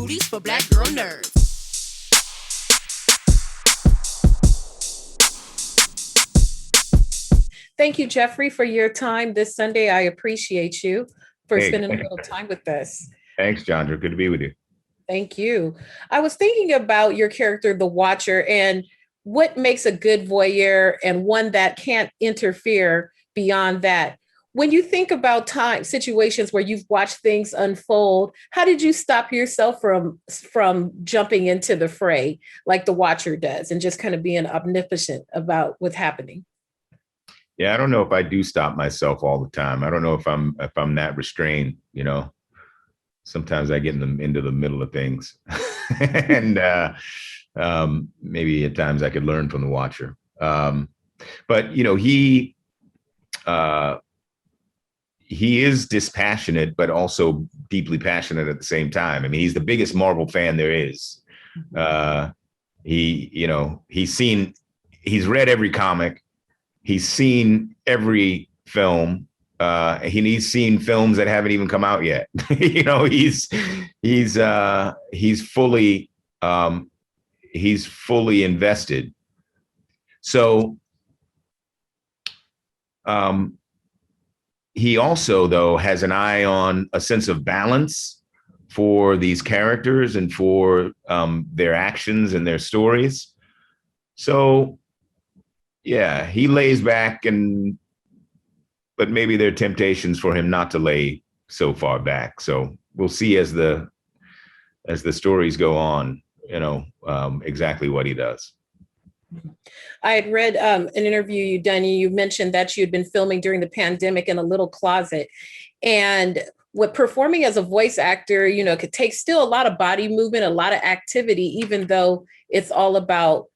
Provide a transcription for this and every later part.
movies for black girl nerds. Thank you, Jeffrey, for your time this Sunday. I appreciate you for Hey, spending a little time with us. thanks, Jeandra. Good to be with you. Thank you. I was thinking about your character, the Watcher, and what makes a good voyeur and one that can't interfere beyond that. When you think about time situations where you've watched things unfold, how did you stop yourself from jumping into the fray like the Watcher does and just kind of being omnipotent about what's happening? Yeah, I don't know if I do stop myself all the time. I don't know if I'm that restrained. Sometimes I get into the middle of things, and maybe at times I could learn from the Watcher. But he is dispassionate, but also deeply passionate at the same time. I mean, he's the biggest Marvel fan there is. He's read every comic. He's seen every film. He's seen films that haven't even come out yet. He's fully invested. So he also, though, has an eye on a sense of balance for these characters and for their actions and their stories. So, yeah, he lays back, but maybe there are temptations for him not to lay so far back. So we'll see as the stories go on, exactly what he does. I had read an interview you'd done. You mentioned that you'd been filming during the pandemic in a little closet. And what performing as a voice actor, could take still a lot of body movement, a lot of activity, even though it's all about,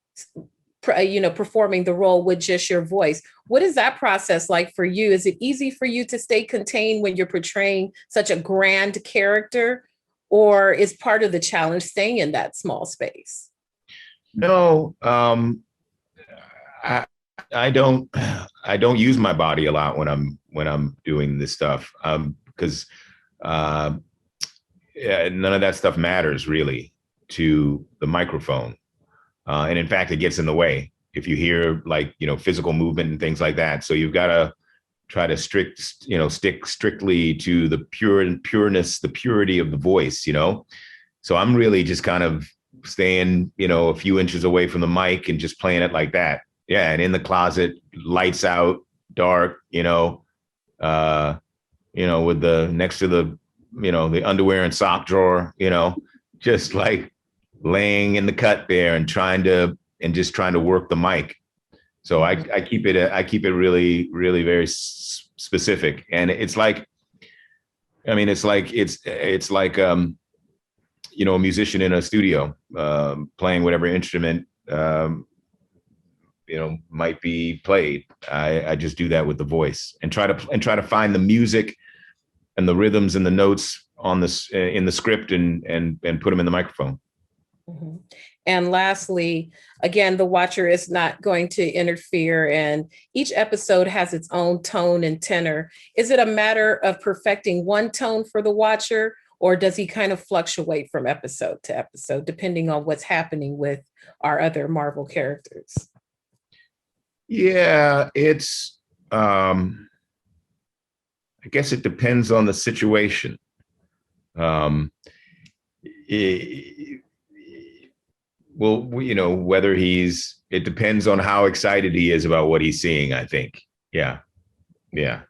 performing the role with just your voice. What is that process like for you? Is it easy for you to stay contained when you're portraying such a grand character? Or is part of the challenge staying in that small space? No, I don't use my body a lot when I'm doing this stuff, because none of that stuff matters really to the microphone, and in fact, it gets in the way if you hear physical movement and things like that. So you've got to try to stick strictly to the pureness, the purity of the voice. So I'm really just kind of staying, a few inches away from the mic and just playing it like that. Yeah. And in the closet, lights out, dark, with the next to the underwear and sock drawer, just like laying in the cut there and trying to work the mic. So I keep it really, really very specific. And it's like a musician in a studio, playing whatever instrument, might be played. I just do that with the voice and try to find the music and the rhythms and the notes on this in the script and put them in the microphone. Mm-hmm. And lastly, again, the Watcher is not going to interfere, and each episode has its own tone and tenor. Is it a matter of perfecting one tone for the Watcher, or does he kind of fluctuate from episode to episode, depending on what's happening with our other Marvel characters? Yeah, it's, I guess it depends on the situation. Whether it depends on how excited he is about what he's seeing, I think. Yeah. Yeah.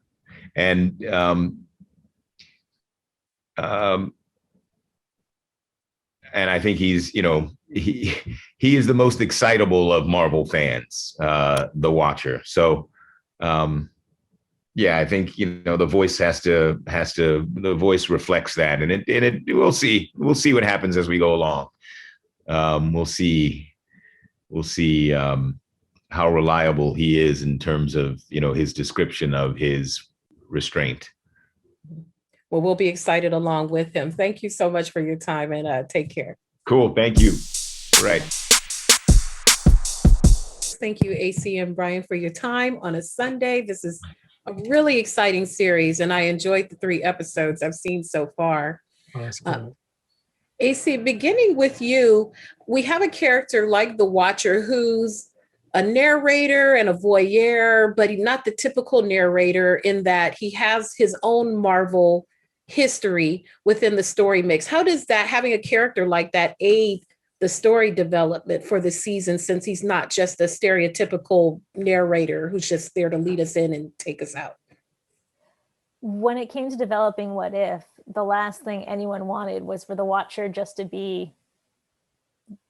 And, and I think he's, he is the most excitable of Marvel fans, the Watcher. So, yeah, I think, the voice the voice reflects that, and we'll see what happens as we go along. We'll see how reliable he is in terms of, his description of his restraint. Well, we'll be excited along with him. Thank you so much for your time, and take care. Cool. Thank you. Right. Thank you, AC and Bryan, for your time on a Sunday. This is a really exciting series, and I enjoyed the 3 episodes I've seen so far. Oh, that's cool. AC, beginning with you, we have a character like the Watcher who's a narrator and a voyeur, but he's not the typical narrator in that he has his own Marvel history within the story mix. How does that, having a character like that, aid the story development for the season, since he's not just a stereotypical narrator who's just there to lead us in and take us out? When it came to developing What If, the last thing anyone wanted was for the Watcher just to be,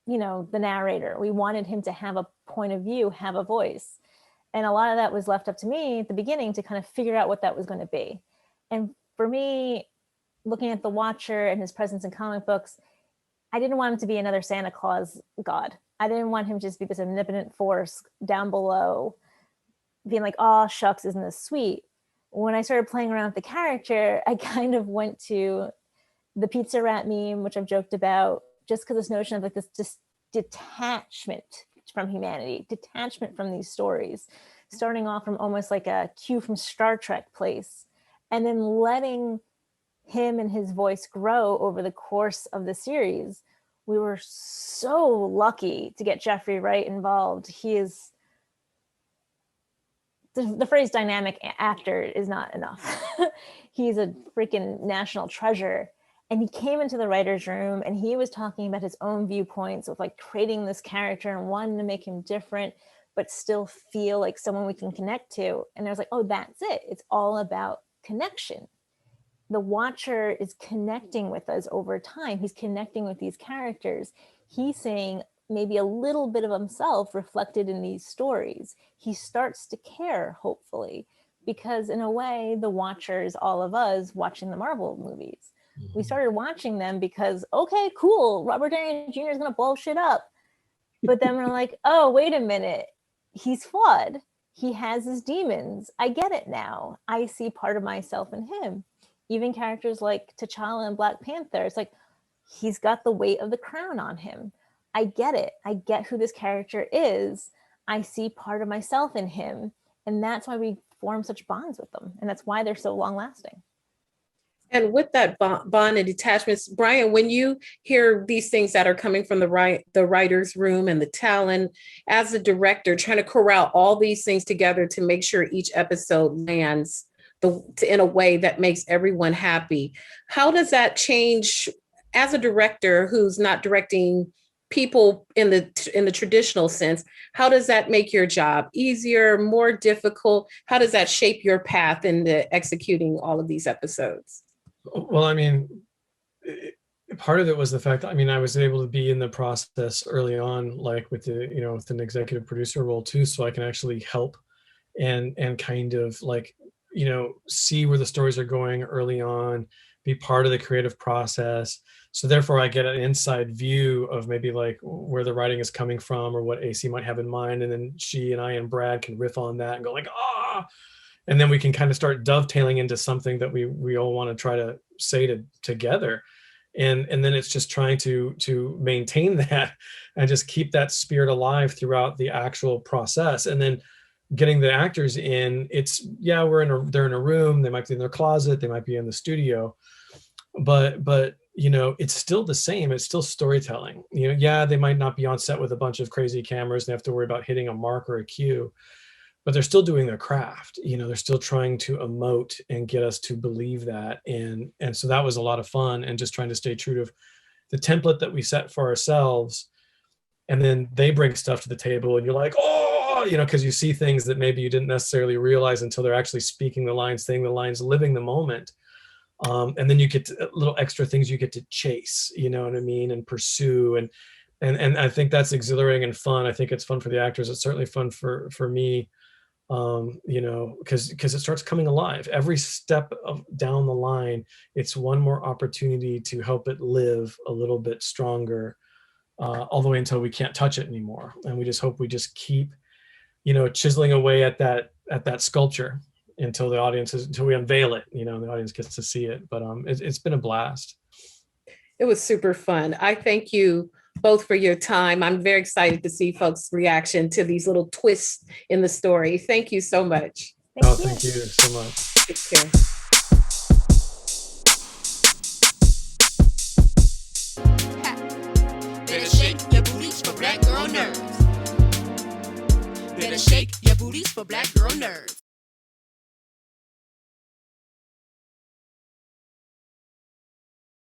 you know, the narrator. We wanted him to have a point of view, have a voice. And a lot of that was left up to me at the beginning to kind of figure out what that was going to be. And for me, looking at the Watcher and his presence in comic books, I didn't want him to be another Santa Claus god. I didn't want him to just be this omnipotent force down below, being like, oh, shucks, isn't this sweet? When I started playing around with the character, I kind of went to the pizza rat meme, which I've joked about, just because this notion of like this just detachment from humanity, detachment from these stories, starting off from almost like a cue from Star Trek place, and then letting him and his voice grow over the course of the series. We were so lucky to get Jeffrey Wright involved. He is, the phrase dynamic actor is not enough. He's a freaking national treasure. And he came into the writer's room and he was talking about his own viewpoints of like creating this character and wanting to make him different, but still feel like someone we can connect to. And I was like, oh, that's it. It's all about connection. The Watcher is connecting with us over time. He's connecting with these characters. He's saying maybe a little bit of himself reflected in these stories. He starts to care, hopefully, because in a way, the Watcher is all of us watching the Marvel movies. Mm-hmm. We started watching them because, okay, cool, Robert Downey Jr. is going to blow shit up. But then we're like, oh, wait a minute. He's flawed. He has his demons. I get it now. I see part of myself in him. Even characters like T'Challa and Black Panther, it's like, he's got the weight of the crown on him. I get it. I get who this character is. I see part of myself in him. And that's why we form such bonds with them. And that's why they're so long lasting. And with that bond and detachments, Bryan, when you hear these things that are coming from the writer's room and the talent, as a director, trying to corral all these things together to make sure each episode lands in a way that makes everyone happy, how does that change as a director who's not directing people in the traditional sense? How does that make your job easier, more difficult? How does that shape your path into executing all of these episodes? Well, I mean, part of it was the fact that, I mean, I was able to be in the process early on, like with the, you know, with an executive producer role too, so I can actually help and kind of like, you know, see where the stories are going early on, be part of the creative process. So therefore I get an inside view of maybe like where the writing is coming from or what AC might have in mind. And then she and I and Brad can riff on that and go like, ah, and then we can kind of start dovetailing into something that we all want to try to say together. And then it's just trying to maintain that and just keep that spirit alive throughout the actual process. And then getting the actors in, it's, yeah, they're in a room, they might be in their closet, they might be in the studio, but you know, it's still the same. It's still storytelling. You know, yeah, they might not be on set with a bunch of crazy cameras. They have to worry about hitting a mark or a cue, but they're still doing their craft. You know, they're still trying to emote and get us to believe that. And so that was a lot of fun, and just trying to stay true to the template that we set for ourselves. And then they bring stuff to the table and you're like, oh, you know, because you see things that maybe you didn't necessarily realize until they're actually speaking the lines, saying the lines, living the moment. And then you get little extra things you get to chase, you know what I mean, and pursue. And I think that's exhilarating and fun. I think it's fun for the actors. It's certainly fun for me, you know, because it starts coming alive. Every step down the line, it's one more opportunity to help it live a little bit stronger, all the way until we can't touch it anymore. And we just hope we just keep, you know, chiseling away at that sculpture until we unveil it, you know, and the audience gets to see it. But it's been a blast. It was super fun. I thank you both for your time. I'm very excited to see folks' reaction to these little twists in the story. Thank you so much. Thank you so much. Take care. nerves. Better shake your booties for black girl nerves.